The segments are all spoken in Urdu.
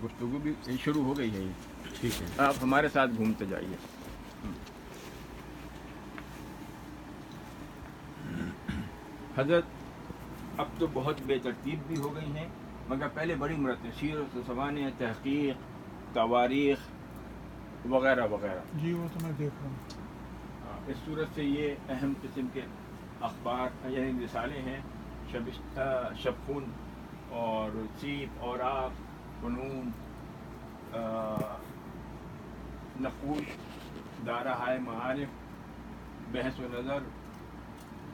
گفتگو بھی شروع ہو گئی ہے یہ. ٹھیک ہے. آپ ہمارے ساتھ گھومتے جائیے. حضرت اب تو بہت بے ترتیب بھی ہو گئی ہیں، مگر پہلے بڑی مرتب سیرت و سوانح، تحقیق، تواریخ وغیرہ وغیرہ. جی وہ تو میں دیکھ رہا ہوں. اس صورت سے یہ اہم قسم کے اخبار یعنی رسالے ہیں، شبخون اور سیب، اوراق، فنون، نقوش، دارہائے معارف، بحث و نظر،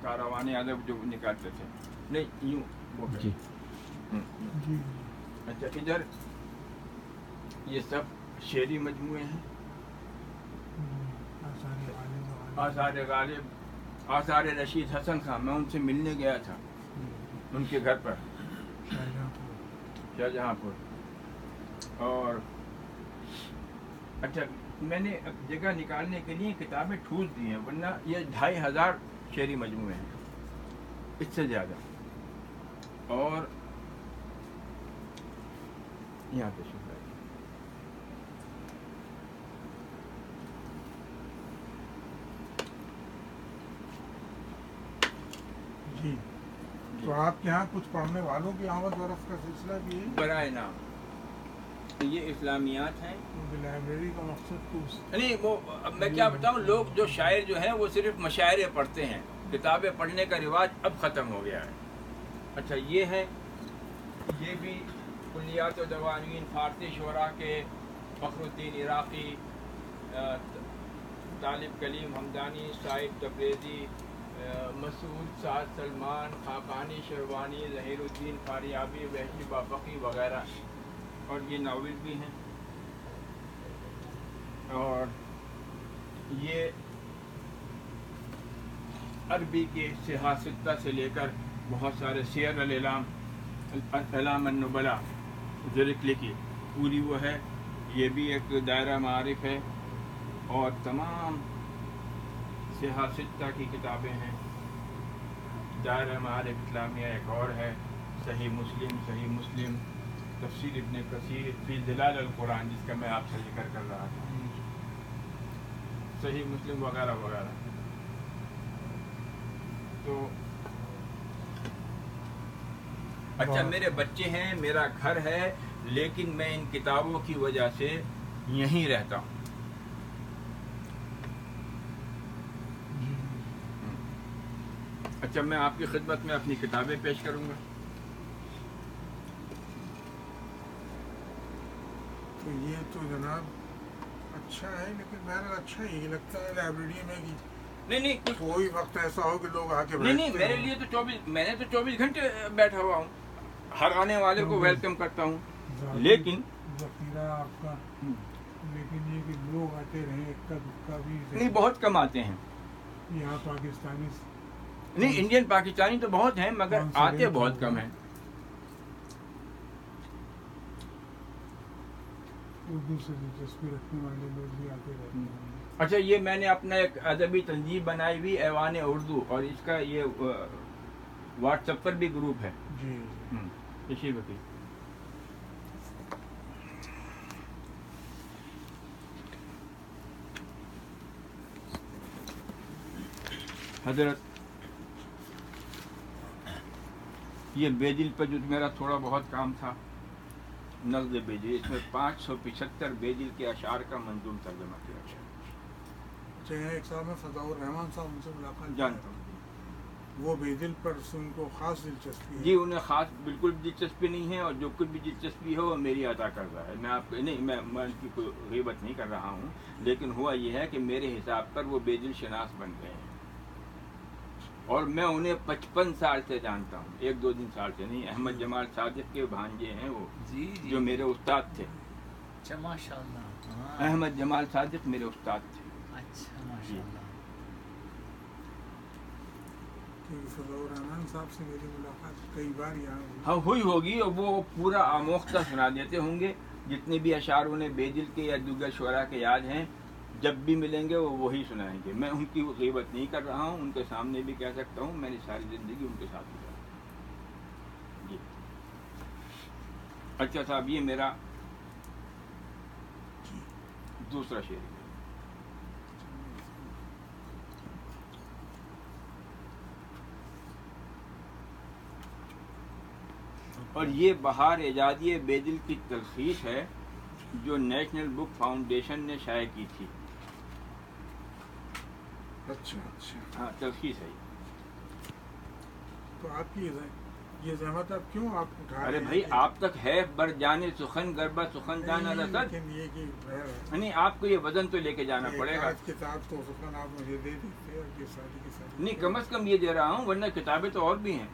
کاروان ادب جو نکالتے تھے. نہیں یوں وہ جی. جی اچھا ادھر یہ سب شعری مجموعے ہیں. آثار غالب، آثار رشید حسن خان، میں ان سے ملنے گیا تھا ان کے گھر پر شاہجہاں پور. اور اچھا میں نے جگہ نکالنے کے لیے کتابیں ٹھوس دی ہیں، ورنہ یہ 2500 شعری مجموعے ہیں، اس سے زیادہ. اور یہاں پہ شکر ہے. جی تو آپ کے یہاں کچھ پڑھنے والوں کی آمد و رفت کا سلسلہ بھی ہے؟ برائے نام یہ اسلامیات ہیں. لائبریری کا مقصد تو نہیں وہ اب میں کیا بتاؤں، لوگ جو شاعر جو ہیں وہ صرف مشاعرے پڑھتے ہیں، کتابیں پڑھنے کا رواج اب ختم ہو گیا ہے. اچھا یہ ہے، یہ بھی کلیات و دواوین فارسی شعراء کے، فخر الدین عراقی، طالب کلیم حمدانی، صاحب تبریزی، مسعود سعد سلمان، خاقانی شروانی، ظہیر الدین فاریابی، وحشی بافقی وغیرہ. اور یہ ناول بھی ہیں. اور یہ عربی کے صحاح ستہ سے لے کر بہت سارے سیر الاعلام، اعلام النبلاء، زرکلی کی پوری وہ ہے، یہ بھی ایک دائرہ معارف ہے. اور تمام صحاح ستہ کی کتابیں ہیں. دائرہ معارف اسلامیہ ایک اور ہے، صحیح مسلم، تفسیر ابن کثیر، فی ظلال القرآن جس کا میں آپ سے ذکر کر رہا تھا، صحیح مسلم وغیرہ وغیرہ. تو اچھا میرے بچے ہیں، میرا گھر ہے، لیکن میں ان کتابوں کی وجہ سے یہیں رہتا ہوں. اچھا میں آپ کی خدمت میں اپنی کتابیں پیش کروں گا. تو یہ تو جناب اچھا ہے، لیکن بہرحال اچھا ہی لگتا ہے لائبریری میں کہ نہیں کچھ کوئی وقت ایسا ہو کہ لوگ آ کے نہیں میرے لیے تو 24 گھنٹے بیٹھا ہوا ہوں، ہر آنے والے کو ویلکم کرتا ہوں. لیکن ذخیرہ آپ کا، لیکن یہ کہ لوگ آتے رہیں اکا دکا بھی نہیں بہت کم آتے ہیں. یہاں پاکستانی نہیں انڈین پاکستانی تو بہت ہیں، مگر آتے بہت کم ہیں. اردو سے دلچسپی رکھنے والے لوگ بھی آتے رہتے ہیں. اچھا یہ میں نے اپنا ایک ادبی تنظیم بنائی ہوئی ایوان اردو، اور اس کا یہ واٹس ایپ پر بھی گروپ ہے. جی اسی وقت حضرت یہ بیجل پہ جو میرا تھوڑا بہت کام تھا، نقد بیجل، اس میں 575 بیجل کے اشعار کا منظوم ترجمہ کیا گیا. ایک صاحب میں فضاء الرحمان صاحب ان سے ملاقات جانتا ہوں. وہ بیدل پر ان کو خاص دلچسپی ہے. جی انہیں خاص بالکل دلچسپی نہیں ہے، اور جو کچھ بھی دلچسپی ہے وہ میری عطا کر رہا ہے. میں آپ کو نہیں میں ان کی کوئی غیبت نہیں کر رہا ہوں، لیکن ہوا یہ ہے کہ میرے حساب پر وہ بیدل شناس بن گئے ہیں، اور میں انہیں 55 سال سے جانتا ہوں، 1-2 سال سے نہیں. احمد جمال صادق کے بھانجے ہیں وہ، جو میرے استاد تھے. اچھا ماشاء اللہ. احمد جمال صادق میرے استاد تھے. اچھا ماشاء اللہ. فضاء الرحمان صاحب سے میری ملاقات کئی بار یہاں ہاں ہوئی ہوگی، اور وہ پورا آموختہ سنا دیتے ہوں گے. جتنے بھی اشعار انہیں بیجل کے یا دیگر شعراء کے یاد ہیں، جب بھی ملیں گے وہ وہی سنائیں گے. میں ان کی غیبت نہیں کر رہا ہوں، ان کے سامنے بھی کہہ سکتا ہوں میری ساری زندگی ان کے ساتھ گزاری. جی اچھا صاحب، یہ میرا دوسرا شعر ہے۔ اور یہ بہار اعجازی بے دل کی تلخیص ہے جو نیشنل بک فاؤنڈیشن نے شائع کی تھی۔ اچھا اچھا، ہاں تلخیص ہے۔ تو آپ کی یہ زحمت آپ کیوں آپ اٹھا رہے ارے ہیں بھائی کہ- آپ تک ہے بر جانے سخن گربہ سخن جانا نہیں، رسد، لیکن یہ کہ نہیں آپ کو یہ وزن تو لے کے جانا پڑے گا۔ ایک کتاب تو سخن آپ مجھے دے دیتے اور یہ ساری کی ساری نہیں کم از کم یہ دے رہا ہوں، ورنہ کتابیں تو اور بھی ہیں۔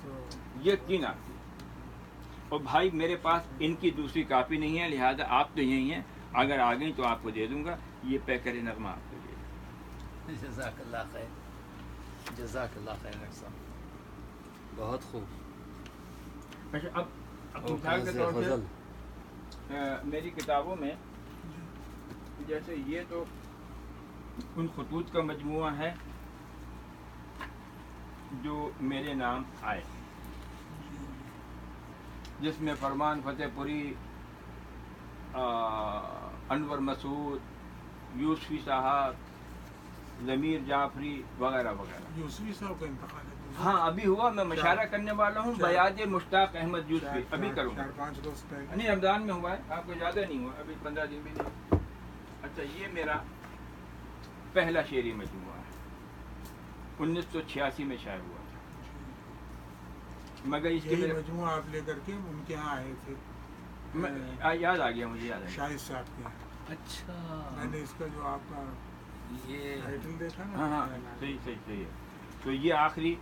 تو یہ 3 آپ کی، اور بھائی میرے پاس ان کی دوسری کاپی نہیں ہے، لہذا آپ تو یہی ہیں، اگر آ گئی تو آپ کو دے دوں گا۔ یہ پیکر نغمہ آپ کو دے دوں۔ جزاک اللہ خیر، جزاک اللہ خیر ڈاکٹر صاحب، بہت خوب۔ اچھا اب مثال کے طور پہ میری کتابوں میں جیسے یہ تو ان خطوط کا مجموعہ ہے جو میرے نام آئے، جس میں فرمان فتح پوری، انور مسعود، یوسفی صاحب، ضمیر جعفری وغیرہ وغیرہ۔ یوسفی صاحب کا انتقال ہے؟ ہاں ابھی ہوا، میں مشاعرہ کرنے والا ہوں، بیاض مشتاق احمد یوسفی ابھی کروں گا۔ 4-5 روز پہلے نہیں رمضان میں ہوا ہے، آپ کو زیادہ نہیں ہوا، ابھی 15 دن بھی نہیں۔ اچھا یہ میرا پہلا شعری مجموعہ ہے، 1986 میں شائع ہوا تھا، مگر اس کے یہی میرے مجموعہ آپ لے کر کے ان کے یہاں آئے تھے یاد آ گیا، مجھے یاد آ گیا۔ شاہد صاحب کے یہاں۔ اچھا، میں نے اس کا جو آپ کا یہ ٹائٹل دیکھا نا، ہاں ہاں صحیح ہے۔ تو یہ آخری،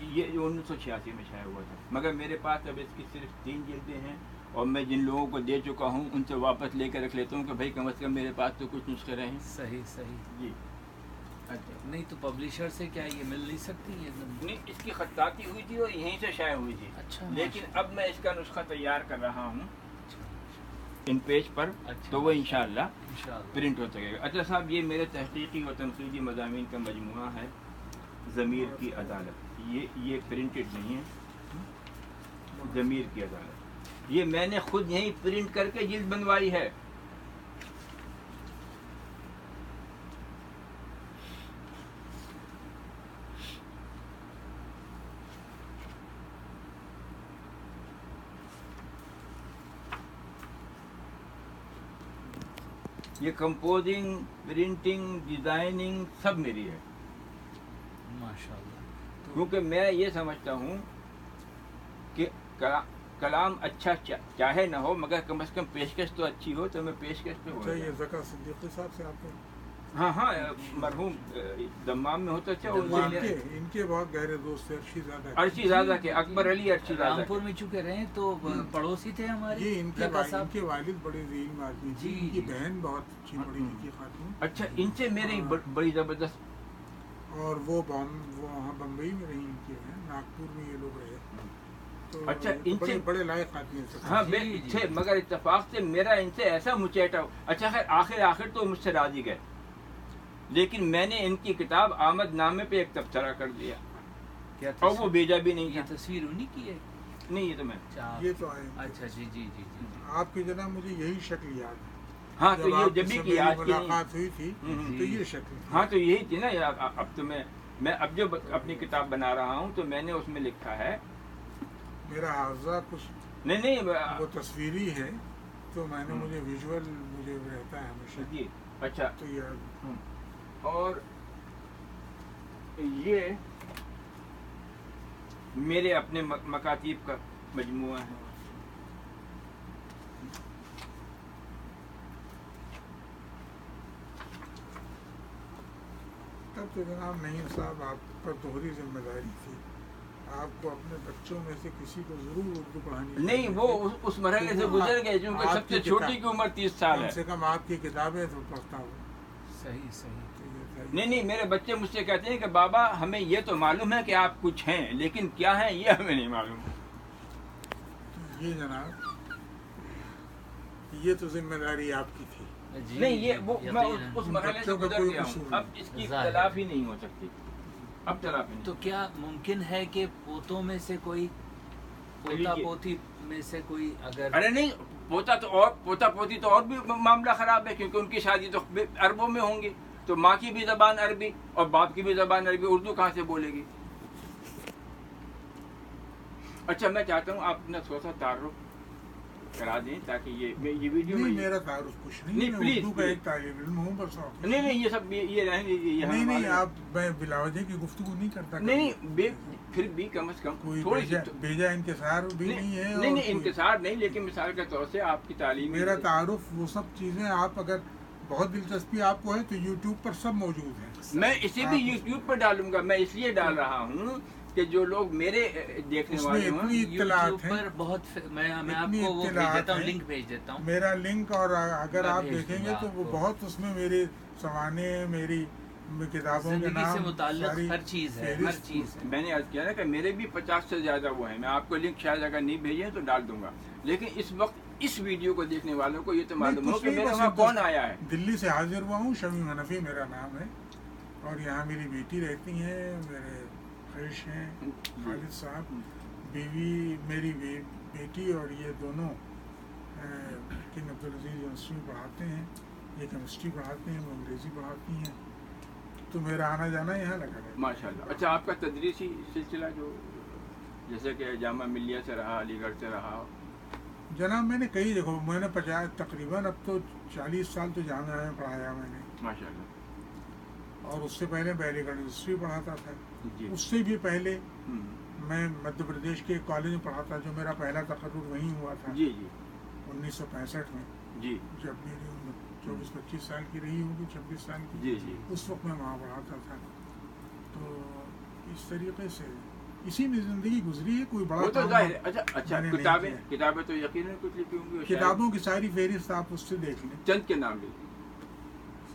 یہ 1986 میں شائع ہوا تھا، مگر میرے پاس اب اس کی صرف 3 جلدیں ہیں، اور میں جن لوگوں کو دے چکا ہوں ان سے واپس لے کے رکھ لیتا ہوں کہ بھائی کم از کم میرے پاس تو کچھ نسخے رہیں۔ صحیح صحیح۔ جی اچھا، نہیں تو پبلشر سے کیا یہ مل نہیں سکتی یہ؟ نہیں اس کی خطاطی ہوئی تھی اور یہیں سے شائع ہوئی تھی، اچھا، لیکن اب میں اس کا نسخہ تیار کر رہا ہوں اچھا ان پیج پر، اچھا، تو وہ انشاءاللہ انشاءاللہ۔ پرنٹ ہو سکے گا۔ اچھا صاحب یہ میرے تحقیقی و تنقیدی مضامین کا مجموعہ ہے، ضمیر کی عدالت۔ یہ پرنٹڈ نہیں ہے، ضمیر کی عدالت، یہ میں نے خود یہیں پرنٹ کر کے جلد بنوائی ہے۔ یہ کمپوزنگ، پرنٹنگ، ڈیزائننگ سب میری ہے، ماشاء اللہ۔ کیونکہ میں یہ سمجھتا ہوں کہ کلام اچھا چاہے نہ ہو، مگر کم از کم پیشکش تو اچھی ہو، تو میں پیشکش پہ ہو اچھا رہا یہ ہوں۔ زکا صدیقی صاحب سے آپ کو ہاں ہاں مرحوم دمام میں ہوتا تھا، ان کے بہت گہرے دوست تھے، عرشی زادہ۔ عرشی زادہ کے، اکبر علی عرشی زادہ رامپور کے۔ میں چونکہ رہے تو پڑوسی تھے ہمارے یہ ان زکا کے صاحب۔ والد بڑے ذہین آدمی تھے، جی، ان کی جی۔ بہن بہت اچھی پڑھی لکھی خاتون، اچھا ان سے میری بڑی زبردست، اور وہ وہاں بمبئی میں رہی ان کی بہن، ناگپور میں یہ لوگ رہے، تو اچھا ان سے بڑے لائق آدمی تھے۔ ہاں جی، جی۔ تھے، مگر اتفاق سے میرا ان سے ایسا مچیٹا۔ اچھا خیر آخر تو مجھ سے راضی گئے، لیکن میں نے ان کی کتاب آمد نامے پہ ایک تبصرہ کر دیا، کیا اور وہ بھیجا بھی نہیں یہ تھا۔ تصویر انہی کی ہے؟ نہیں یہ تو میں، یہ تو آئے اچھا جی جی جی جی۔ آپ کی جناب مجھے یہی شکل یاد ہے، ہاں تو یہ آپ جب سے بھی کی میری آج کی نہیں۔ ملاقات ہوئی تھی ہوں، تو یہ شکل تھی۔ ہاں تو یہی تھی نا یار، اب تو میں اب جو اپنی کتاب بنا رہا ہوں تو میں نے اس میں لکھا ہے، میرا حافظہ کچھ نہیں وہ تصویری ہے، تو میں نے مجھے ویژول مجھے رہتا ہے ہمیشہ، جی اچھا۔ تو یہ اور یہ میرے اپنے مکاتیب کا مجموعہ ہے۔ تب تو جناب نعیم صاحب آپ پر دوہری ذمہ داری تھی، آپ کو اپنے بچوں میں سے کسی کو ضرور اردو پڑھانی نہیں وہ اس مرحلے سے گزر گئے، کیونکہ سب سے چھوٹی کی عمر 30 سال کم ہے۔ سے کم آپ کی کتابیں تو پڑھتا ہوں۔ صحیح صحیح۔ نہیں میرے بچے مجھ سے کہتے ہیں کہ بابا ہمیں یہ تو معلوم ہے کہ آپ کچھ ہیں، لیکن کیا ہیں یہ ہمیں نہیں معلوم۔ یہ جناب یہ تو ذمہ داری آپ کی تھی۔ جی، نہیں یہ وہ میں یقیناً۔ اس مرحلے سے بچوں کا گزر کوئی گیا قصور ہوں، نہیں۔ اب اس کی ظاہر۔ تلافی نہیں ہو سکتی، اب تلافی نہیں۔ تو کیا ممکن ہے کہ پوتوں میں سے کوئی پوتا لیجیے۔ پوتی میں سے کوئی اگر ارے نہیں، پوتا تو اور پوتا پوتی تو اور بھی معاملہ خراب ہے، کیونکہ ان کی شادی تو عربوں میں ہوں گی، تو ماں کی بھی زبان عربی اور باپ کی بھی زبان عربی، اردو کہاں سے بولے گی؟ اچھا میں چاہتا ہوں آپ اپنا تھوڑا سا تعارف کرا دیں تاکہ یہ ویڈیو نہیں، میں میرا تعارف کچھ نہیں، نہیں، میں پلیز، اردو کا پلیز۔ ایک طالب علم ہوں بس، اور کچھ نہیں یہ سب یہ رہیں گے، یہ نہیں ہمارے- آپ میں بلا وجہ کی گفتگو نہیں کرتا، نہیں پھر بھی کم از کم کوئی تھوڑی سی بیجا انکسار بھی نہیں ہے، نہیں اور کوئی- انکسار نہیں، لیکن مثال کے طور سے آپ کی تعلیم میرا تعارف وہ سب چیزیں، آپ اگر بہت دلچسپی آپ کو ہے تو یوٹیوب پر سب موجود ہیں، میں اسے بھی یوٹیوب پر ڈالوں گا، میں اس لیے ڈال رہا ہوں کہ جو لوگ میرے دیکھنے اس میں والے اتنی ہوں، اطلاعات ہیں، پر بہت میں آپ اتنی کو وہ بھیج اطلاعات دیتا ہوں، ہیں۔ لنک بھیج دیتا ہوں، میرا لنک، اور اگر میں آپ بھیج دیکھیں دوں گے گا تو آپ وہ کو۔ بہت اس میں میری سوانح، میری کتابوں کے زندگی سے نام، متعلق ساری ہر چیز ہے، فہرست ہر چیز ہے۔ میں نے عرض کیا نا کہ میرے بھی 50 سے زیادہ وہ ہیں، میں آپ کو لنک شاید اگر نہیں بھیجیں تو ڈال دوں گا، لیکن اس وقت اس ویڈیو کو دیکھنے والوں کو یہ تو معلوم ہو کہ میرے وہاں کون آیا ہے۔ دلی سے حاضر ہوا ہوں، شمیم حنفی میرا نام ہے، اور یہاں میری بیٹی رہتی ہیں، میرے خیش ہیں خالد صاحب، بیوی میری بیٹی، اور یہ دونوں کنگ عبدالعزیز یونیورسٹی میں پڑھاتے ہیں، یہ کیمسٹری پڑھاتے ہیں، وہ انگریزی پڑھاتی ہیں، تو میرا آنا جانا یہاں لگا رہتا ہے۔ ماشاء اللہ۔ اچھا آپ کا تدریسی سلسلہ جو جیسے کہ جامعہ ملیہ سے رہا، علی گڑھ سے رہا؟ جناب میں نے کئی دیکھو، میں نے تقریباً اب تو 40 سال تو جامعہ میں پڑھایا میں نے، ماشاء اللہ۔ اور اس سے پہلے میں علی گڑھ یونیورسٹی پڑھاتا تھا، جی۔ اس سے بھی پہلے ہم۔ میں مدھیہ پردیش کے ایک کالج میں پڑھاتا، جو میرا پہلا تقرر وہیں ہوا تھا جی جی 1965 میں، جی جب میری عمر 24-25 سال کی رہی ہوگی، 26 سال کی، جی جی اس وقت میں وہاں پڑھاتا تھا۔ تو اس طریقے سے اسی میں زندگی گزری ہے، کوئی بڑا وہ تو کام ظاہر ہے۔ اچھا میں نے نہیں کتابیں کیا۔ کتابیں تو یقیناً کچھ لکھی ہوں گی، اور شاید کتابوں کی ساری فہرست آپ اس سے دیکھ لیں۔ چند کے نام لکھی؟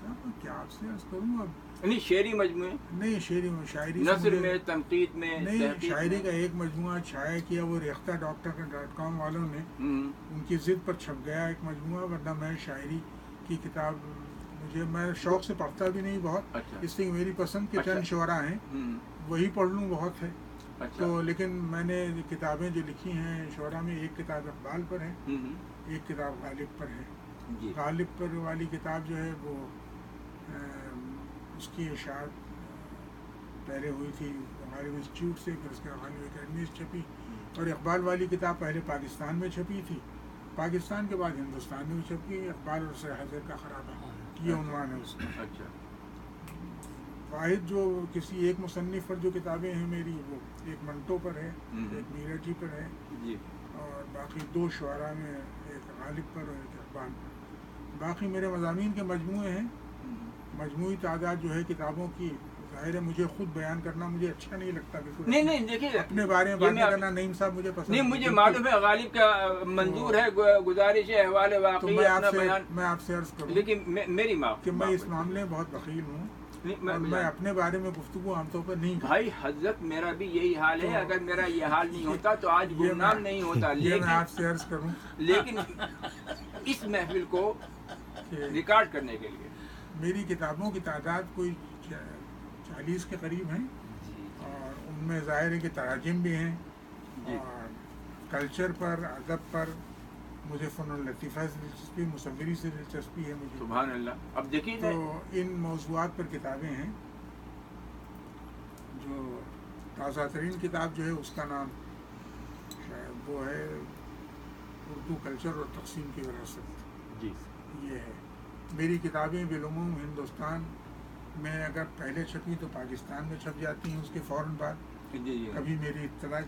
صاحب کیا آپ سے عرض کروں اب، نہیں شعری مجموعے، نہیں شاعری سے نثر مجھے- میں، تنقید میں، نہیں، تحقیق شاعری میں؟ کا ایک مجموعہ شائع کیا، وہ ریختہ .com والوں نے، ہم۔ ان کی ضد پر چھپ گیا ایک مجموعہ، ورنہ میں شاعری کی کتاب میں شوق سے پڑھتا بھی نہیں بہت، اچھا اس لیے میری پسند کے اچھا۔ چند شعراء ہیں، ہم۔ وہی پڑھ لوں بہت ہے۔ اچھا۔ تو لیکن میں نے کتابیں جو لکھی ہیں شعراء میں، ایک کتاب اقبال پر ہے، ہم۔ ایک کتاب غالب پر ہے۔ جی غالب پر والی کتاب جو ہے وہ اس کی اشاعت پہلے ہوئی تھی غالب انسٹیٹیوٹ سے، پھر اس کے غالب اکیڈمی سے چھپی، اور اقبال والی کتاب پہلے پاکستان میں چھپی تھی، پاکستان کے بعد ہندوستان میں چھپ گئی، اقبال اور سر حضرت کا خرابہ، یہ عنوان ہے اس کا۔ اچھا واحد جو کسی ایک مصنف پر جو کتابیں ہیں میری، وہ ایک منٹو پر ہے، ایک میرا جی پر ہے، جی اور باقی 2 شعراء میں، ایک غالب پر اور ایک اقبال پر۔ باقی میرے مضامین کے مجموعے ہیں، مجموعی تعداد جو ہے کتابوں کی، ظاہر ہے مجھے خود بیان کرنا مجھے اچھا نہیں لگتا، بالکل نہیں دیکھیے اپنے بارے میں باتیں کرنا نعیم صاحب مجھے پسند نہیں، مجھے معلوم ہے غالب کا منظور ہے گزارش ہے، احوال تو واقعی میں اپنا بیان، آپ سے عرض کروں لیکن میری معاف کہ میں اس معاملے میں بہت بخیل ہوں، نہیں، اور میں اپنے بارے میں گفتگو عام طور پر نہیں کرتا۔ بھائی حضرت میرا بھی یہی حال ہے، اگر میرا یہ حال نہیں ہوتا تو آج یہ گمنام میں- نہیں ہوتا، یہ میں آپ سے عرض کروں لیکن اس محفل کو کہ ریکارڈ کرنے کے لیے میری کتابوں کی تعداد کوئی 40 کے قریب ہیں، اور ان میں ظاہر ہے کہ تراجم بھی ہیں، جی اور کلچر پر، ادب پر مجھے فن اللطیفہ سے دلچسپی، مصوری سے دلچسپی ہے مجھے، سبحان اللہ۔ اب دیکھیے تو ان موضوعات پر کتابیں ہیں۔ جو تازہ ترین کتاب جو ہے اس کا نام شاید وہ ہے اردو کلچر اور تقسیم کی وراثت، جی یہ ہے۔ میری کتابیں بالعموم ہندوستان میں اگر پہلے چھپی تو پاکستان میں چھپ جاتی ہیں اس کے فوراً بعد، جی جی کبھی میری اطلاع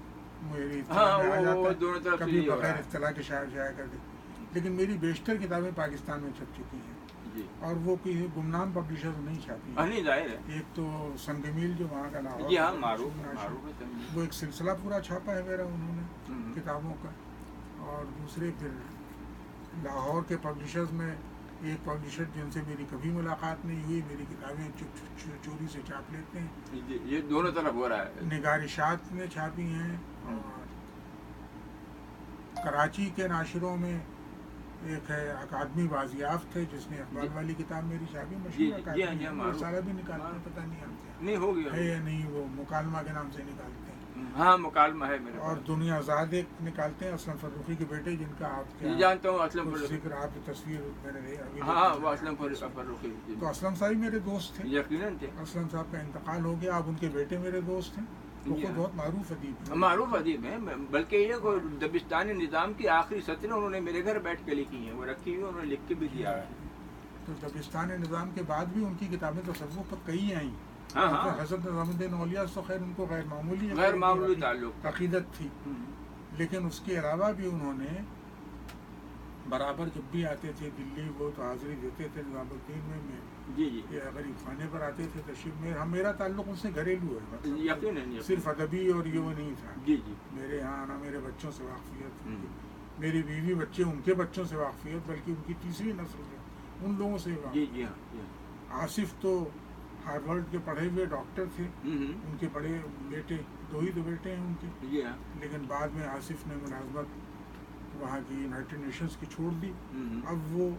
میں ہاں، آ وہ جاتا دونوں ہے، طرف سے کبھی ہی ہو رہا بغیر ہے۔ اطلاع کے شائع کر دی، لیکن میری بیشتر کتابیں پاکستان میں چھپ چکی ہیں، جی اور وہ کسی گمنام پبلشر نہیں چھاپی ہیں۔ نہیں ظاہر ہے، ایک تو سنگ میل جو وہاں کا لاہور جی ہاں کا معروف ناشر، معروف ہے سمجھیے۔ وہ ایک سلسلہ پورا چھاپا ہے میرا انہوں نے ہم۔ کتابوں کا، اور دوسرے پھر لاہور کے پبلشرز میں ایک پبلشر جن سے میری کبھی ملاقات نہیں ہوئی، میری کتابیں چوری سے چھاپ لیتے ہیں، جی یہ دونوں طرف ہو رہا ہے۔ نگارشات میں چھاپی ہیں، اور کراچی کے ناشروں میں ایک ہے اکادمی بازیافت ہے جس نے اقبال والی کتاب میری چھاپی، جی، مشہور جی، اکادمی ہاں، ہے، معروف۔ رسالہ بھی نکالتے ہیں، پتہ نہیں ہم کیا نہیں ہو گیا ہے یا نہیں، وہ مکالمہ کے نام سے نکالتے ہیں، ہاں مکالمہ ہے میرے اور پاس. دنیا آزاد ایک نکالتے ہیں اسلم فروخی کے بیٹے، جن کا آپ کے یہ جانتا ہوں اسلم کچھ فروخی. ذکر، آپ کی تصویر میں نے ابھی ہاں وہ اسلم فروخی. تو اسلم صاحب میرے دوست تھے. یقیناً تھے. اسلم صاحب کا انتقال ہو گیا، اب ان کے بیٹے میرے دوست ہیں. وہ خود بہت معروف ادیب ہیں. معروف ادیب ہیں، بلکہ یہ کوئی دبستانی نظام کی آخری سطریں انہوں نے میرے گھر بیٹھ کے لکھی ہیں، وہ رکھی ہوئی، انہوں نے لکھ کے بھی دیا ہے. تو دبستان نظام کے بعد بھی ان کی کتابیں تصوف پر کئی آئیں. ہاں ہاں حضرت نظام الدین اولیاء تو خیر ان کو غیر معمولی تعلق عقیدت تھی، لیکن اس کے علاوہ بھی انہوں نے برابر جب بھی آتے تھے دلی، وہ تو حاضری دیتے تھے نظام الدین میں. جی جی یہ غریب خانے پر آتے تھے تشریف میں. میرا تعلق ان سے گھریلو ہے، یقیناً صرف ادبی اور یہ وہ نہیں تھا. جی جی میرے یہاں آنا، میرے بچوں سے واقفیت، میری بیوی بچے ان کے بچوں سے واقفیت، بلکہ ان کی تیسری نسل ہے ان لوگوں سے. جی جی ہاں. آصف تو ہارورڈ کے پڑھے ہوئے ڈاکٹر تھے، ان کے بڑے بیٹے، دو ہی تو بیٹے ہیں ان کے. جی ہاں. لیکن بعد میں آصف نے ملازمت وہاں کی یونائٹڈ نیشنز کی چھوڑ دی. اب وہ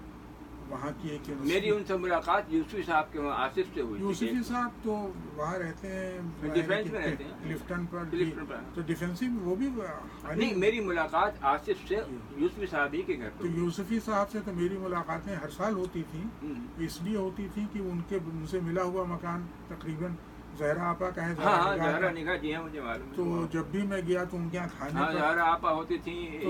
وہاں کی ایک میری ان سے ملاقات یوسفی صاحب کے وہاں آصف سے ہوئی. یوسفی صاحب تو وہاں رہتے ہیں ڈیفینس میں رہتے ہیں کلفٹن پر. پر تو ڈیفینسو وہ بھی نہیں، میری ملاقات آصف سے یوسفی صاحب ہی کے گھر تو پر. یوسفی صاحب سے تو میری ملاقاتیں ہر سال ہوتی تھیں. اس لیے ہوتی تھی کہ ان سے ملا ہوا مکان تقریباً زہرا آپا کا ہے. ہاں زہرا نگاہ، جی ہاں مجھے معلوم ہے. تو جب بھی میں گیا تو ان کے یہاں کھانے ہاں زہرا آپا ہوتی تھیں،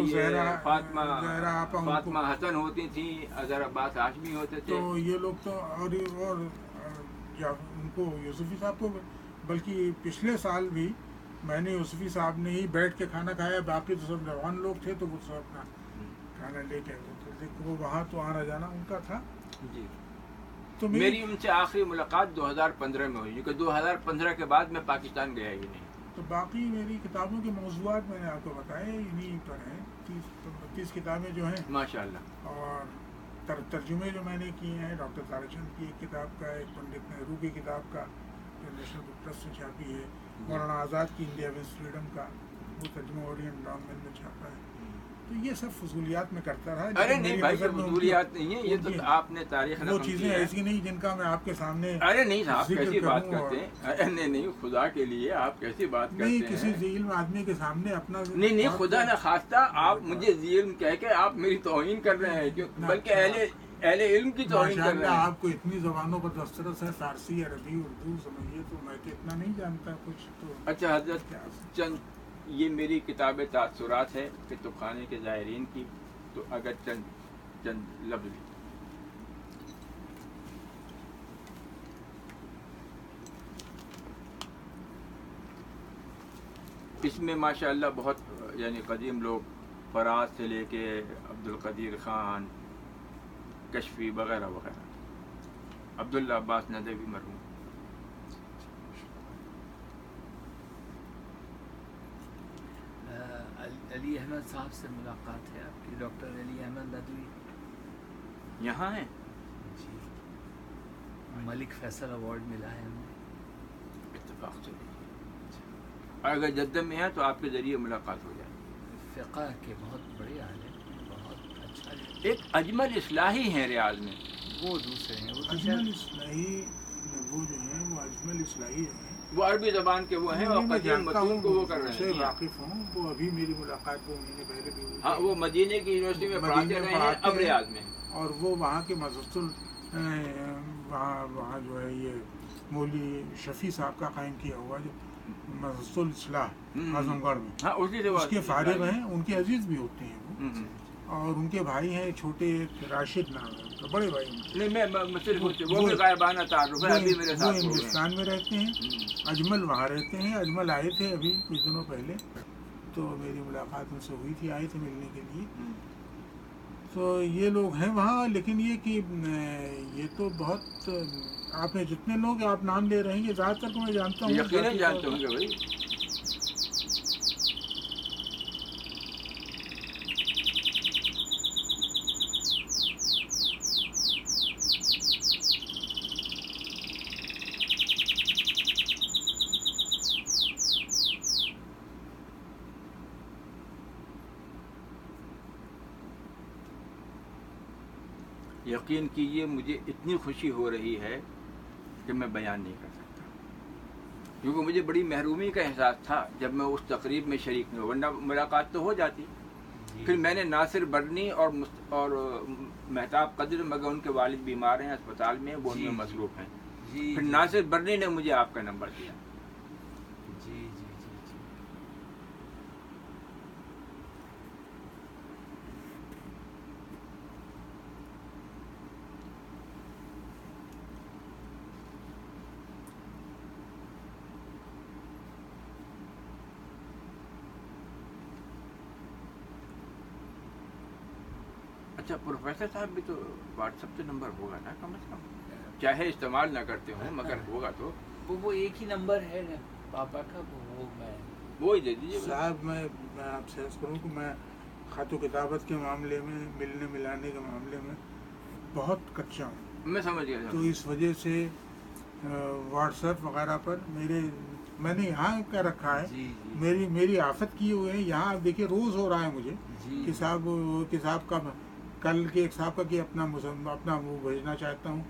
فاطمہ حسن ہوتی تھیں، اظہر عباس ہاشمی ہوتے تھے. تو یہ لوگ تو اور ان کو یوسفی صاحب کو، بلکہ پچھلے سال بھی میں نے یوسفی صاحب نے ہی بیٹھ کے کھانا کھایا. باقی تو سب جوان لوگ تھے تو وہ سب اپنا کھانا لے کے وہ وہاں تو آنا جانا ان کا تھا. جی تو میری ان سے آخری ملاقات 2015 میں ہوئی، کیونکہ 2015 کے بعد میں پاکستان گیا ہی نہیں. تو باقی میری کتابوں کے موضوعات میں نے آپ کو بتایا انہیں پر ہیں. 30 کتابیں جو ہیں ماشاء اللہ. اور ترجمے جو میں نے کیے ہیں، ڈاکٹر تارک چند کی ایک کتاب کا، ایک پنڈت نہرو کی کتاب کا جو نیشنل بک ٹرسٹ سے چھاپی ہے، مولانا آزاد کی انڈیا ونز فریڈم کا وہ ترجمہ اورینٹ ڈاؤن میں چھاپا ہے. تو یہ سب فضولیات میں کرتا رہا. ارے نہیں بھائی، یہ فضولیات نہیں ہے، یہ تو آپ نے تاریخ وہ چیزیں ایسی نہیں جن کا میں آپ کے سامنے. ارے نہیں صاحب کیسی بات کرتے ہیں. ارے نہیں خدا کے لیے آپ کیسی بات کرتے ہیں. نہیں کسی ذی علم آدمی کے سامنے اپنا نہیں خدا نہ خواستہ آپ مجھے ذی علم کہہ کے آپ میری توہین کر رہے ہیں، بلکہ اہل علم کی توہین کر رہے ہیں. آپ کو اتنی زبانوں پر دسترس ہے، فارسی، عربی، اردو، سمجھیے تو میں تو اتنا نہیں جانتا کچھ. تو اچھا حضرت چند یہ میری کتاب تاثرات ہے کتب خانے کے زائرین کی، تو اگر چند لفظ اس میں ماشاء اللہ بہت یعنی قدیم لوگ، فراز سے لے کے عبد القدیر خان، کشفی وغیرہ وغیرہ، عبداللہ عباس ندوی مرحوم. علی احمد صاحب سے ملاقات ہے آپ کی؟ ڈاکٹر علی احمد ندوی یہاں ہیں؟ جی، ملک فیصل ایوارڈ ملا ہے ہمیں. اتفاق سے اگر جدہ میں ہے تو آپ کے ذریعے ملاقات ہو جائے. فقہ کے بہت بڑے عالم، بہت اچھا. ایک اجمل اصلاحی ہیں ریاض میں، وہ دوسرے ہیں. وہ اجمل اصلاحی وہ جو ہیں، وہ اجمل اصلاحی ہیں، وہ عربی زبان کے وہ ہیں اور قدیم متون کو وہ کر رہے ہیں. واقف ہوں، وہ ابھی میری ملاقات کو مہینے پہلے بھی ہوئی. ہاں وہ مدینے کی یونیورسٹی میں پڑھاتے رہے ہیں، اب ریاض میں. اور وہ وہاں کے مدرسۃ وہاں جو ہے یہ مولوی شفیع صاحب کا قائم کیا ہوا جو مدرسۃ الاصلاح اعظم گڑھ میں، ہاں اسی سے اس کے فارغ ہیں. ان کے عزیز بھی ہوتے ہیں وہ، اور ان کے بھائی ہیں چھوٹے، راشد نام ہے ان کا، بڑے بھائی. نہیں میں صرف وہ بھی غائبانہ تعارف ہے، ابھی میرے ساتھ وہ ہندوستان میں رہتے ہیں. اجمل وہاں رہتے ہیں. اجمل آئے تھے ابھی کچھ دنوں پہلے، تو میری ملاقات ان سے ہوئی تھی، آئے تھے ملنے کے لیے. تو یہ لوگ ہیں وہاں. لیکن یہ کہ یہ تو بہت، آپ نے جتنے لوگ آپ نام لے رہے ہیں یہ زیادہ تر کو میں جانتا ہوں. یقیناً جانتے ہوں گے بھائی. یقین کیجیے مجھے اتنی خوشی ہو رہی ہے کہ میں بیان نہیں کر سکتا. کیونکہ مجھے بڑی محرومی کا احساس تھا جب میں اس تقریب میں شریک نہیں ہوں، ورنہ ملاقات تو ہو جاتی. پھر میں نے ناصر برنی اور مہتاب قدر، مگر ان کے والد بیمار ہیں اسپتال میں، وہ ان میں مصروف ہیں. پھر ناصر برنی نے مجھے آپ کا نمبر دیا. جی جی جی جی. اچھا پروفیسر صاحب بھی تو واٹس ایپ سے نمبر ہوگا نا کم از کم، چاہے استعمال نہ کرتے ہوں مگر ہوگا تو. وہ ایک ہی نمبر ہے پاپا کا، وہ میں وہی دے دیجیے. صاحب میں آپ سے عرض کروں کہ میں خط و کتابت کے معاملے میں، ملنے ملانے کے معاملے میں بہت کچا ہوں. میں سمجھ گیا. تو اس وجہ سے واٹس ایپ وغیرہ پر میں نے یہاں کیا رکھا ہے، جی جی میری آفت کیے ہوئے ہیں یہاں. آپ دیکھیے روز ہو رہا ہے مجھے جی کہ صاحب کتاب کا، کل کے ایک صاحب کا کہ اپنا وہ بھیجنا چاہتا ہوں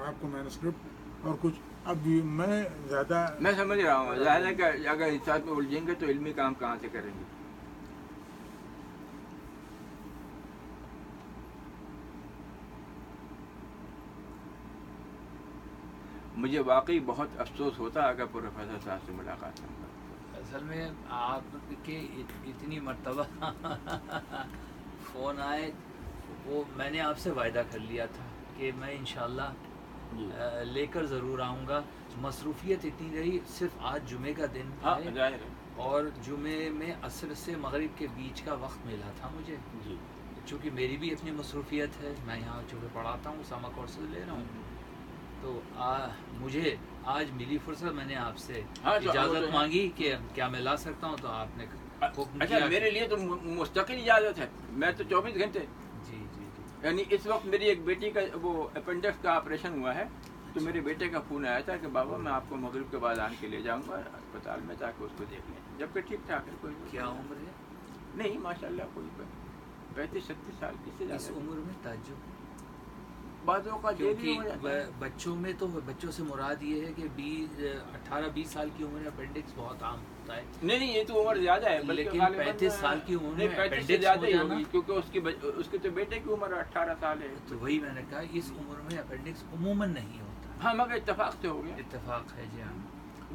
آپ کو مینوسکرپٹ اور کچھ. اب میں زیادہ میں سمجھ رہا ہوں، ظاہر ہے کہ اگر اس ساتھ میں الجھیں گے تو علمی کام کہاں سے کریں گے. مجھے واقعی بہت افسوس ہوتا اگر پروفیسر صاحب سے ملاقات نہ ہو. اصل میں آپ کے اتنی مرتبہ فون آئے، وہ میں نے آپ سے وعدہ کر لیا تھا کہ میں انشاءاللہ جی لے کر ضرور آؤں گا. مصروفیت اتنی رہی، صرف آج جمعے کا دن ہاں ہے ظاہر ہے. اور جمعے میں عصر سے مغرب کے بیچ کا وقت ملا تھا مجھے، جی چونکہ میری بھی اپنی مصروفیت ہے. میں یہاں چونکہ پڑھاتا ہوں، سامہ کورسز لے رہا ہوں، تو مجھے آج ملی فرصت. میں نے آپ سے ہاں تو اجازت مانگی کہ کیا میں لا سکتا ہوں، تو آپ نے حکم اچھا کیا. میرے لیے تو مستقل اجازت ہے، میں تو 24 گھنٹے. جی جی جی. یعنی اس وقت میری ایک بیٹی کا وہ اپینڈکس کا آپریشن ہوا ہے، تو میرے بیٹے کا فون آیا تھا کہ بابا میں آپ کو مغرب کے بعد آن کے لے جاؤں گا اسپتال میں تاکہ اس کو دیکھ لیں. جبکہ ٹھیک ٹھاک ہے، کوئی کیا عمر ہے؟ نہیں ماشاء اللہ، کوئی 35-36 سال کی سے اس زیادہ. عمر میں تعجب، بعضوں کا دیر ہو جاتا ہے. کیونکہ بچوں میں تو بچوں سے مراد یہ ہے کہ 18-20 سال کی عمر میں اپینڈکس بہت عام ہوتا ہے. نہیں یہ تو عمر زیادہ ہے، بلکہ لیکن غالباً 35 سال کی عمر میں 35 سے appendix زیادہ ہو ہی جانا، ہوگی، کیونکہ اس کے تو بیٹے کی عمر 18 سال ہے. تو وہی میں نے کہا اس عمر میں اپینڈکس عموماً نہیں ہوتا. ہاں مگر اتفاق سے ہو گیا. اتفاق ہے. جی ہاں،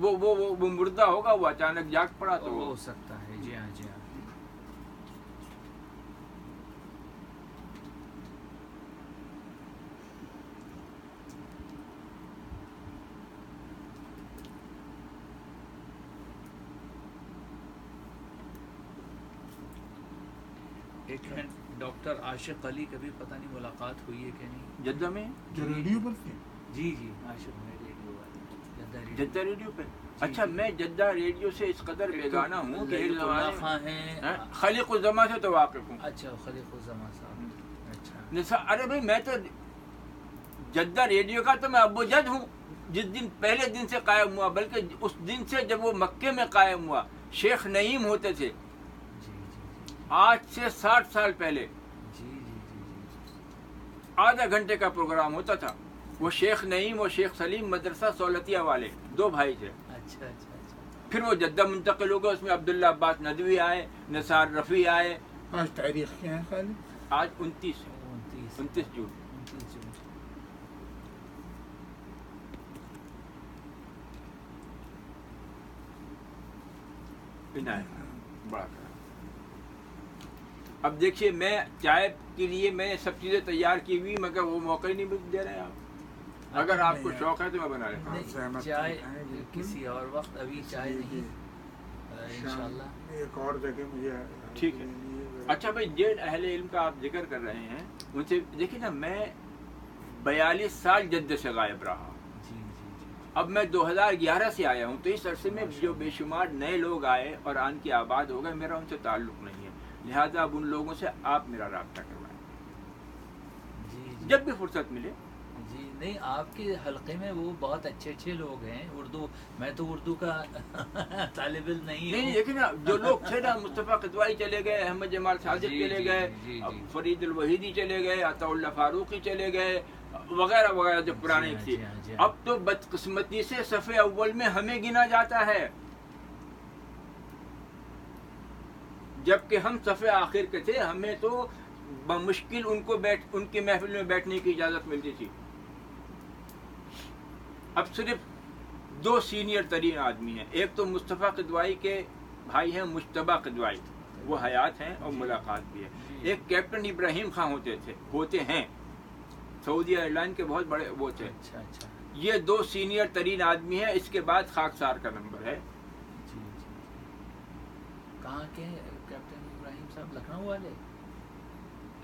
وہ مردہ ہوگا، وہ اچانک جاگ پڑا تو ہو سکتا ہے. جی ہاں جی ہاں. ایک منٹ، ڈاکٹر عاشق علی کبھی پتہ نہیں ملاقات ہوئی ہے کہ نہیں؟ جدہ میں. جو ریڈیو پر تھے. جی جی، عاشق میں ریڈیو والے جدہ ریڈیو پہ. اچھا میں جدہ ریڈیو سے اس قدر بیگانہ ہوں کہ ایک زمانے خان ہیں. خلیق الزما سے تو واقف ہوں. اچھا خلیق الزما صاحب. اچھا ارے بھائی میں تو جدہ ریڈیو کا تو میں ابو جد ہوں، جس دن پہلے دن سے قائم ہوا، بلکہ اس دن سے جب وہ مکے میں قائم ہوا. شیخ نعیم ہوتے تھے جی جی آج سے 60 سال پہلے. جی جی جی جی. آدھا گھنٹے کا پروگرام ہوتا تھا. وہ شیخ نعیم اور شیخ سلیم مدرسہ سولتیہ والے 2 بھائی تھے. اچھا اچھا اچھا. پھر وہ جدہ منتقل ہو گئے، اس میں عبداللہ عباس ندوی آئے، نثار رفیع آئے. آج تاریخ کیا ہے خالی؟ آج 29 جون. 29 جون. بڑا کرا. اب دیکھیے میں چائے کے لیے میں سب چیزیں تیار کی ہوئی، مگر وہ موقع ہی نہیں مجھے دے رہے آپ. اگر آپ کو شوق ہے تو میں بنا لیتا ہوں. نہیں، چائے کسی اور وقت، ابھی چائے نہیں. انشاءاللہ ایک اور جگہ مجھے ٹھیک ہے. اچھا بھائی، جن اہل علم کا آپ ذکر کر رہے ہیں ان سے دیکھیں نا، میں 42 سال جدہ سے غائب رہا. جی جی جی. اب میں 2011 سے آیا ہوں، تو اس عرصے میں جو بے شمار نئے لوگ آئے اور آن کے آباد ہو گئے، میرا ان سے تعلق نہیں ہے. لہذا اب ان لوگوں سے آپ میرا رابطہ کروائیں جی جی جب بھی فرصت ملے. جی نہیں آپ کے حلقے میں وہ بہت اچھے اچھے لوگ ہیں اردو. میں تو اردو کا طالب علم نہیں نہیں ہوں. لیکن جو لوگ تھے نا مصطفیٰ قدوائی چلے گئے, احمد جمال صادق جی، چلے جی، گئے, جی، جی. فرید الوحیدی چلے گئے, عطا اللہ فاروقی چلے گئے, وغیرہ وغیرہ جو پرانے تھے. جی ہاں، جی ہاں. اب تو بدقسمتی سے صف اول میں ہمیں گنا جاتا ہے, جبکہ ہم صف آخر کے تھے. ہمیں تو بمشکل ان کی محفل میں بیٹھنے کی اجازت ملتی تھی. اب صرف 2 سینئر ترین آدمی ہیں. ایک تو مصطفیٰ قدوائی کے بھائی ہیں مجتبیٰ قدوائی, وہ حیات ہیں اور ملاقات بھی ہے. ایک کیپٹن ابراہیم خان ہوتے ہیں, سعودی ایئر لائن کے بہت بڑے وہ تھے. اچھا اچھا. یہ 2 سینئر ترین آدمی ہیں. اس کے بعد خاکسار کا نمبر ہے. جی جی. کہاں کے کیپٹن ابراہیم صاحب؟ لکھنؤ والے؟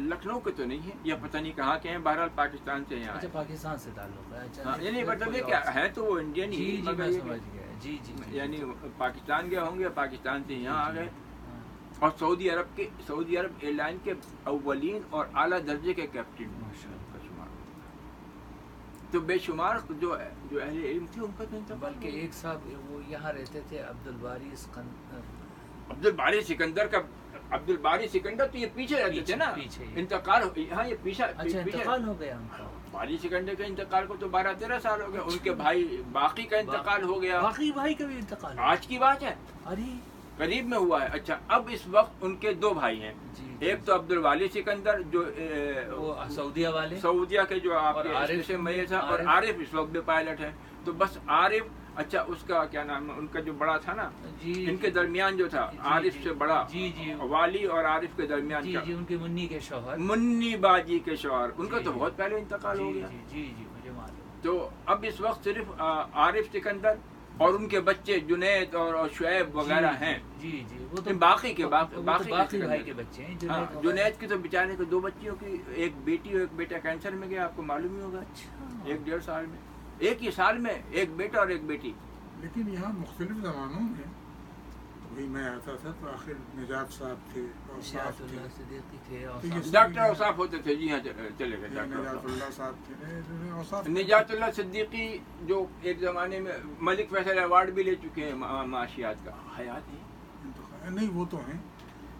لکھنؤ کے تو نہیں ہیں, یا پتہ نہیں کہاں کے ہیں, بہرحال پاکستان سے یہاں اچھا آئے. پاکستان سے تعلق ہے. اچھا ہاں, یعنی مطلب یہ کیا ہے, تو وہ انڈین جی ہی جی مگر میں یہ سمجھ گیا. جی جی جی. یعنی پاکستان گئے ہوں گے, پاکستان سے یہاں آ گئے. ہاں. اور سعودی عرب ایئر لائن کے اولین اور اعلیٰ درجے کے کیپٹن ماشاءاللہ. کا شمار ہوتا ہے. تو بے شمار جو اہل علم تھے ان کا تو انتقال بلکہ ہو گیا. ایک صاحب وہ یہاں رہتے تھے, عبد الباری سکندر تو یہ پیچھے رہتے تھے نا. پیچھے. انتقال ہاں یہ پیچھے. اچھا انتقال ہو گیا ان کا. باری سکندر کے انتقال کو تو 12-13 سال ہو گئے. ان کے بھائی باقی کا انتقال ہو گیا. باقی بھائی کا بھی انتقال ہوا؟ آج کی بات ہے, ارے قریب میں ہوا ہے. اچھا, اب اس وقت ان کے 2 بھائی ہیں. جی. ایک تو عبد الوالی سکندر جو وہ سعودیہ والے, سعودیہ کے جو آپ اور کے عارف سے میت تھا, اور عارف اس وقت بھی پائلٹ ہے. تو بس عارف, اچھا اس کا کیا نام ہے, ان کا جو بڑا تھا نا, جی ان کے درمیان جو تھا, عارف سے بڑا, جی جی والی اور عارف کے درمیان جی جی ان کے منی کے شوہر, منی باجی کے شوہر, ان کا جی، تو جی. بہت پہلے انتقال ہو جی گیا. جی جی جی مجھے معلوم. تو اب اس وقت صرف عارف سکندر اور ان کے بچے جنید اور شعیب وغیرہ ہیں. جی جی وہ تو باقی کے باقی باقی بھائی کے بچے ہیں. ہاں, جنید کی تو بیچارے کو 2 بچیوں کی, ایک بیٹی اور ایک بیٹا کینسر میں گیا, آپ کو معلوم ہی ہوگا. اچھا 1-1.5 سال میں, ایک ہی سال میں ایک بیٹا اور ایک بیٹی. لیکن یہاں مختلف زمانوں میں وہی میں آتا تھا تو آخر نجات صاحب تھے, اوصاف تھے, اللہ صدیقی تھے, اور ٹھیک ہے. ڈاکٹر اوصاف ہوتے تھے. جی ہاں, چلے گئے ڈاکٹر نجات اوصاف. اللہ صاحب تھے. اوصاف نجات اللہ صدیقی جو ایک زمانے میں ملک فیصل ایوارڈ بھی لے چکے ہیں معاشیات کا. حیات ہیں انتقال نہیں, وہ تو ہیں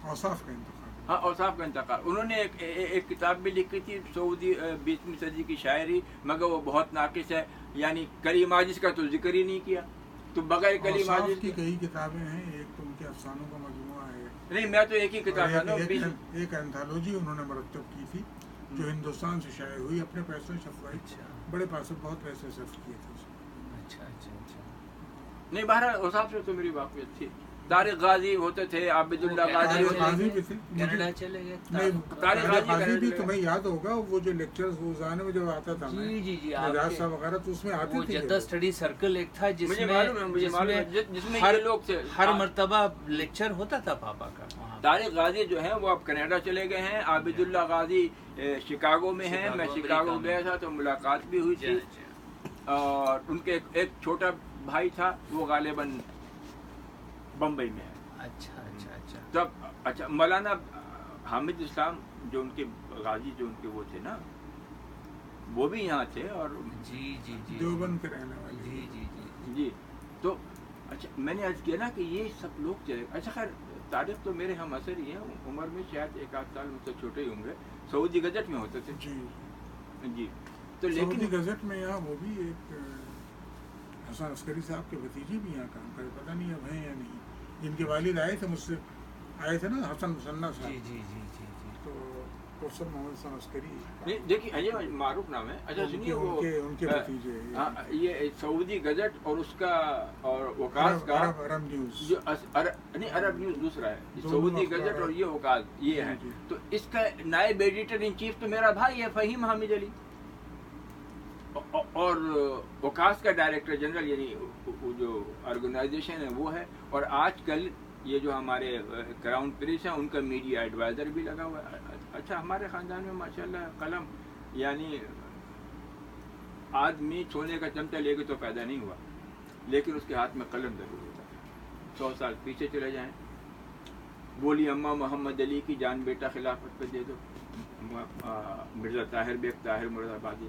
اوصاف کا انتقال. ہاں, اوصاف کا انتقال. انہوں نے ایک کتاب بھی لکھی تھی, سعودی 20ویں صدی کی شاعری, مگر وہ بہت ناقص ہے. یعنی کلیم عاجز کا تو ذکر ہی نہیں کیا. تو بغیر کلیم اوصاف عاجز کی کئی کتابیں ہیں. ایک تو ان کے افسانوں کا مجموعہ ہے, نہیں, میں تو ایک ہی کتاب ہے نا. ایک انتھالوجی انہوں نے مرتب کی تھی جو ہندوستان سے شائع ہوئی, اپنے پیسوں چھپوائی. اچھا بڑے پیسے, بہت پیسے صرف کیے تھے اس میں. اچھا اچھا اچھا. نہیں, بہرحال اوصاف سے تو میری واقعیت تھی. طارق غازی ہوتے تھے, عابد اللہ غازی طارق ہوتے غازی بھی تھے. کینیڈا چلے گئے. نہیں, طارق طارق غازی غازی بھی کا- تمہیں یاد ہوگا, وہ جو لیکچرز وہ زمانے میں جب آتا تھا جی جی جی نجات صاحب وغیرہ, تو اس میں آتے وہ تھے. جدہ اسٹڈی سرکل ایک تھا جس مجھے میں معلوم ہے, مجھے معلوم ہے, جس میں یہ لوگ تھے. ہر مرتبہ لیکچر ہوتا تھا پاپا کا وہاں. طارق غازی جو ہیں وہ اب کینیڈا چلے گئے ہیں. عابد اللہ غازی شکاگو میں ہیں. میں شکاگو گیا تھا تو ملاقات بھی ہوئی تھی. اور ان کے ایک چھوٹا بھائی تھا, وہ غالباً بمبئی میں ہے. اچھا اچھا اچھا. تب اچھا, مولانا حامد اسلام جو ان کے غازی جو ان کے وہ تھے نا, وہ بھی یہاں تھے. اور جی جی جی دیوبند کے رہنے والے. جی جی جی جی, تو اچھا میں نے عرض کیا نا کہ یہ سب لوگ چلے. اچھا خیر, طارق تو میرے ہم اثر ہی ہیں, عمر میں شاید 1-8 سال مجھ سے چھوٹے ہی ہوں گے. سعودی گزٹ میں ہوتے تھے. جی جی, تو سعودی لیکن گزٹ میں یہاں وہ بھی ایک حسن عسکری صاحب کے بھتیجے بھی یہاں کام کرے, پتہ نہیں اب ہیں یا نہیں. جن کے والد آئے تھے, مجھ سے آئے تھے نا, حسن مسنہ جی صاحب, جی جی جی جی. تو پروفیسر محمد حسن عسکری نہیں, دیکھیے یہ معروف نام ہے. اچھا سنیے, وہ ان کے بھتیجے یہ سعودی گزٹ اور اس کا اور وکاس کا عرب نیوز, جو نہیں, عرب نیوز دوسرا ہے. سعودی گزٹ اور یہ وکاس یہ ہے. تو اس کا نائب ایڈیٹر ان چیف تو میرا بھائی ہے فہیم حامد علی, اور وکاس کا ڈائریکٹر جنرل یعنی جو آرگنائزیشن ہے وہ ہے. اور آج کل یہ جو ہمارے کراؤن پرنس ہیں ان کا میڈیا ایڈوائزر بھی لگا ہوا ہے. اچھا, ہمارے خاندان میں ماشاءاللہ قلم, یعنی آدمی سونے کا چمچہ لے کے تو پیدا نہیں ہوا, لیکن اس کے ہاتھ میں قلم ضرور ہوتا ہے. 100 سال پیچھے چلے جائیں, بولی اماں محمد علی کی جان بیٹا خلافت پہ دے دو, مرزا طاہر بیگ طاہر مراد آبادی,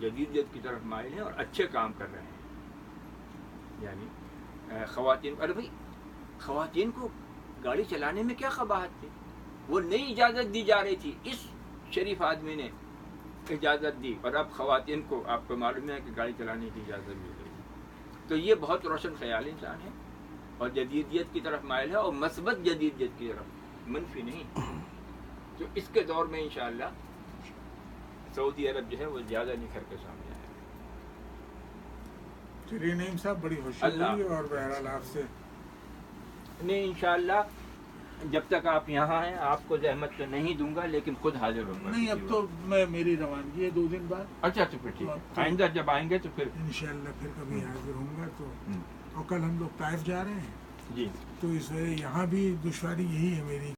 جدیدیت کی طرف مائل ہیں اور اچھے کام کر رہے ہیں. یعنی خواتین، ارے بھائی خواتین کو گاڑی چلانے میں کیا قباحت تھی؟ وہ نئی اجازت دی جا رہی تھی، اس شریف آدمی نے اجازت دی، اور اب خواتین کو آپ کو معلوم ہے کہ گاڑی چلانے کی اجازت مل گئی. تو یہ بہت روشن خیال انسان ہے اور جدیدیت کی طرف مائل ہے، اور مثبت جدیدیت کی طرف، منفی نہیں. تو اس کے دور میں انشاءاللہ سعودی عرب جو ہے وہ زیادہ نکھر کے سامنے آئے. چلیے نعیم صاحب، بڑی خوشی ہوئی، اور بہرحال آپ سے نہیں انشاءاللہ جب تک آپ یہاں ہیں آپ کو زحمت تو نہیں دوں گا، لیکن خود حاضر ہوں گا. نہیں، اب تو میں میری روانگی ہے 2 دن بعد. اچھا تو پھر ٹھیک ہے، آئندہ جب آئیں گے تو پھر انشاءاللہ پھر کبھی حاضر ہوں گا. تو اور کل ہم لوگ طائف جا رہے ہیں، جی تو اس وجہ یہاں بھی دشواری یہی ہے میری